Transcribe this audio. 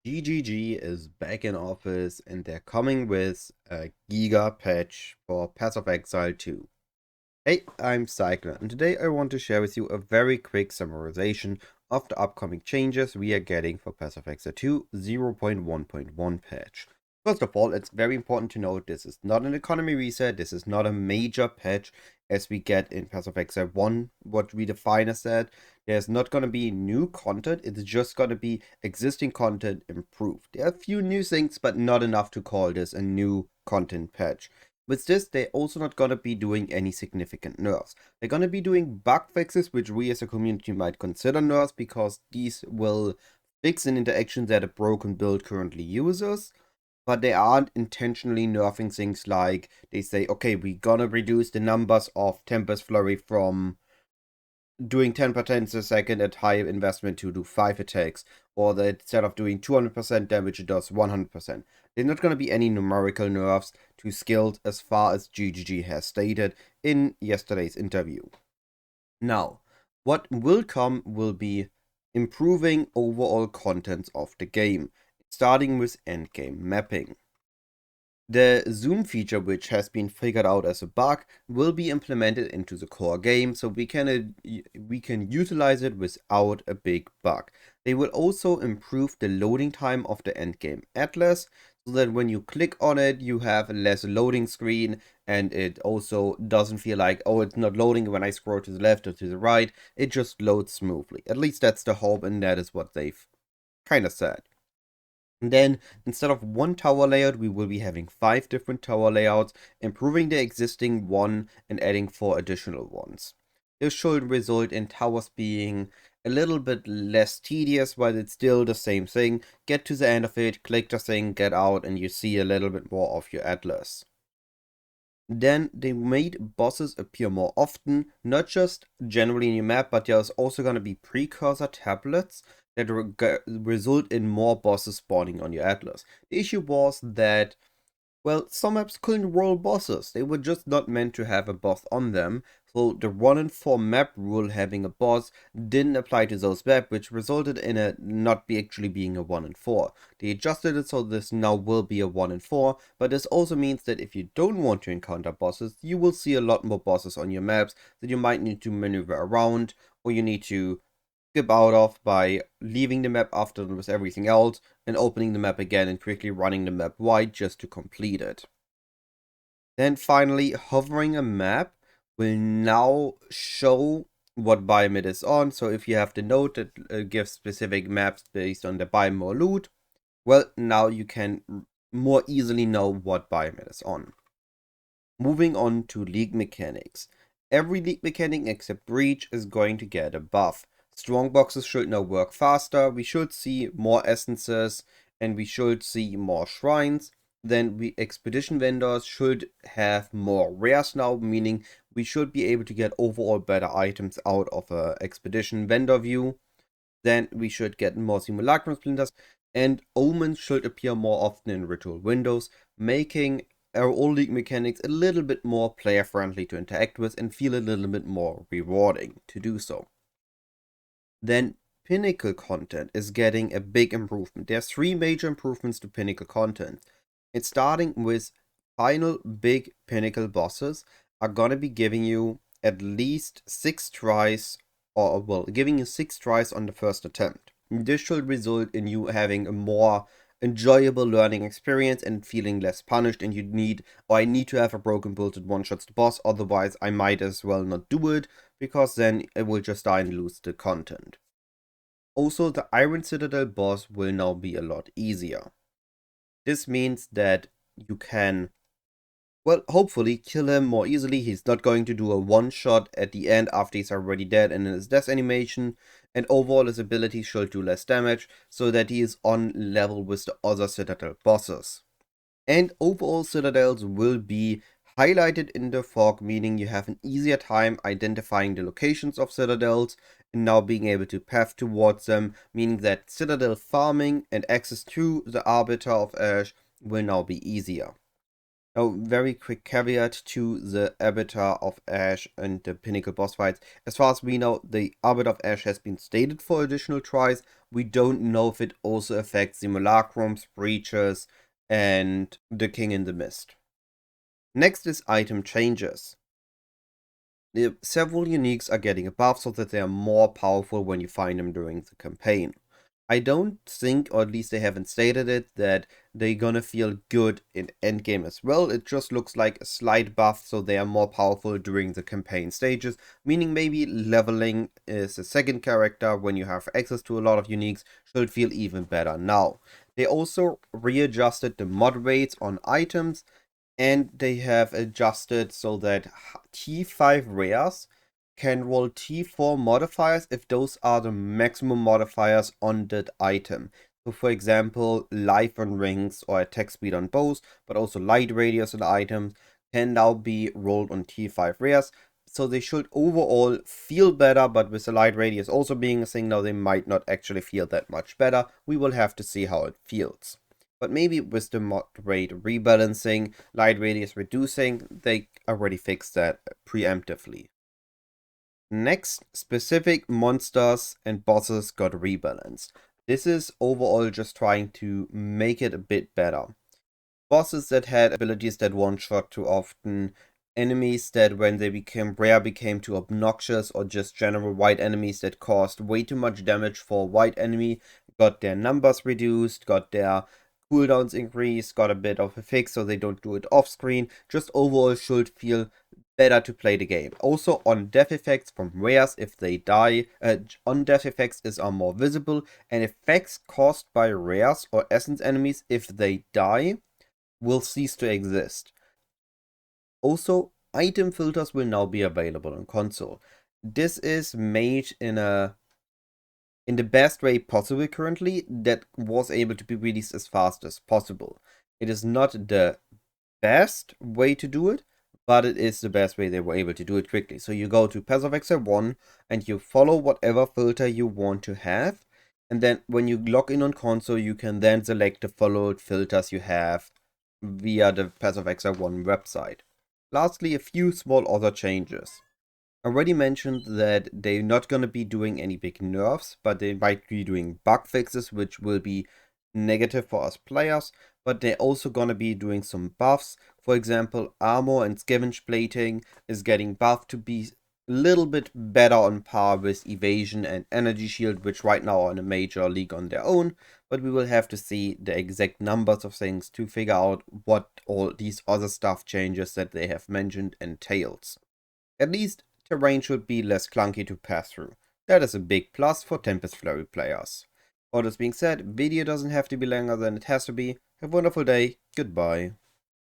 GGG is back in office and they're coming with a Giga patch for Path of Exile 2. Hey, I'm Cycler and today I want to share with you a very quick summarization of the upcoming changes we are getting for Path of Exile 2 0.1.1 patch. First of all, it's very important to note this is not an economy reset, this is not a major patch as we get in Path of Exile 1, what we define as that. There's not going to be new content, it's just going to be existing content improved. There are a few new things, but not enough to call this a new content patch. With this, they're also not going to be doing any significant nerfs. They're going to be doing bug fixes, which we as a community might consider nerfs, because these will fix an interaction that a broken build currently uses. But they aren't intentionally nerfing things like they say, okay, we're gonna reduce the numbers of Tempest Flurry from doing 10% a second at high investment to do 5 attacks, or that instead of doing 200% damage, it does 100%. There's not going to be any numerical nerfs to skills as far as GGG has stated in yesterday's interview. Now, what will come will be improving overall contents of the game, starting with endgame mapping. The zoom feature, which has been figured out as a bug, will be implemented into the core game, so we can utilize it without a big bug. They will also improve the loading time of the endgame atlas, so that when you click on it, you have a less loading screen, and it also doesn't feel like, oh, it's not loading when I scroll to the left or to the right. It just loads smoothly. At least that's the hope, and that is what they've kind of said. And then, instead of one tower layout, we will be having 5 different tower layouts, improving the existing one and adding 4 additional ones. This should result in towers being a little bit less tedious, but it's still the same thing. Get to the end of it, click the thing, get out, and you see a little bit more of your atlas. Then they made bosses appear more often, not just generally in your map, but there's also going to be precursor tablets that result in more bosses spawning on your atlas. The issue was that, well, some maps couldn't roll bosses. They were just not meant to have a boss on them. So the 1 in 4 map rule having a boss didn't apply to those maps, which resulted in it not actually being a 1 in 4. They adjusted it so this now will be a 1 in 4, but this also means that if you don't want to encounter bosses, you will see a lot more bosses on your maps that you might need to maneuver around, or you need to skip out of by leaving the map after with everything else and opening the map again and quickly running the map wide just to complete it. Then finally, hovering a map will now show what biome it is on. So if you have the node that gives specific maps based on the biome or loot, well, now you can more easily know what biome it is on. Moving on to league mechanics. Every league mechanic except Breach is going to get a buff. Strong boxes should now work faster, we should see more essences, and we should see more shrines. Then expedition vendors should have more rares now, meaning we should be able to get overall better items out of a expedition vendor view. Then we should get more simulacrum splinters, and omens should appear more often in ritual windows, making our old league mechanics a little bit more player friendly to interact with and feel a little bit more rewarding to do so. Then Pinnacle Content is getting a big improvement. There's 3 major improvements to Pinnacle Content. It's starting with final big Pinnacle bosses are gonna be giving you at least 6 tries, or well, giving you 6 tries on the first attempt. This should result in you having a more enjoyable learning experience and feeling less punished, and I need to have a broken build that one-shots the boss, otherwise I might as well not do it, because then it will just die and lose the content. Also, the Iron Citadel boss will now be a lot easier. This means that you can, well, hopefully kill him more easily. He's not going to do a one-shot at the end after he's already dead and in his death animation, and overall his abilities should do less damage, so that he is on level with the other Citadel bosses. And overall citadels will be highlighted in the fog, meaning you have an easier time identifying the locations of citadels and now being able to path towards them, meaning that citadel farming and access to the Arbiter of Ash will now be easier. Now, very quick caveat to the Arbiter of Ash and the Pinnacle boss fights. As far as we know, the Arbiter of Ash has been stated for additional tries. We don't know if it also affects Simulacrums, Breaches, and the King in the Mist. Next is item changes. Several uniques are getting a buff so that they are more powerful when you find them during the campaign. I don't think, or at least they haven't stated it, that they're gonna feel good in endgame as well. It just looks like a slight buff so they are more powerful during the campaign stages, meaning maybe leveling as a second character when you have access to a lot of uniques should feel even better now. They also readjusted the mod rates on items, and they have adjusted so that T5 rares can roll T4 modifiers if those are the maximum modifiers on that item. So for example, life on rings or attack speed on bows, but also light radius on items can now be rolled on T5 rares. So they should overall feel better, but with the light radius also being a thing now, they might not actually feel that much better. We will have to see how it feels. But maybe with the mod rate rebalancing, light radius reducing, they already fixed that preemptively. Next, specific monsters and bosses got rebalanced. This is overall just trying to make it a bit better. Bosses that had abilities that one-shot too often, enemies that when they became rare became too obnoxious, or just general white enemies that caused way too much damage for a white enemy, got their numbers reduced, got their cooldowns increased, got a bit of a fix so they don't do it off screen. Just overall should feel better to play the game. Also on death effects from rares if they die, on death effects are more visible, and effects caused by rares or essence enemies if they die will cease to exist. Also, item filters will now be available on console. This is made in the best way possible currently, that was able to be released as fast as possible. It is not the best way to do it, but it is the best way they were able to do it quickly. So you go to Path of Exile 1 and you follow whatever filter you want to have. And then when you log in on console, you can then select the followed filters you have via the Path of Exile 1 website. Lastly, a few small other changes. I already mentioned that they're not going to be doing any big nerfs, but they might be doing bug fixes, which will be negative for us players, but they're also going to be doing some buffs. For example, armor and scavenge plating is getting buffed to be a little bit better on par with evasion and energy shield, which right now are in a major league on their own, but we will have to see the exact numbers of things to figure out what all these other stuff changes that they have mentioned entails. At least terrain should be less clunky to pass through. That is a big plus for Tempest Flurry players. All this being said, video doesn't have to be longer than it has to be. Have a wonderful day. Goodbye.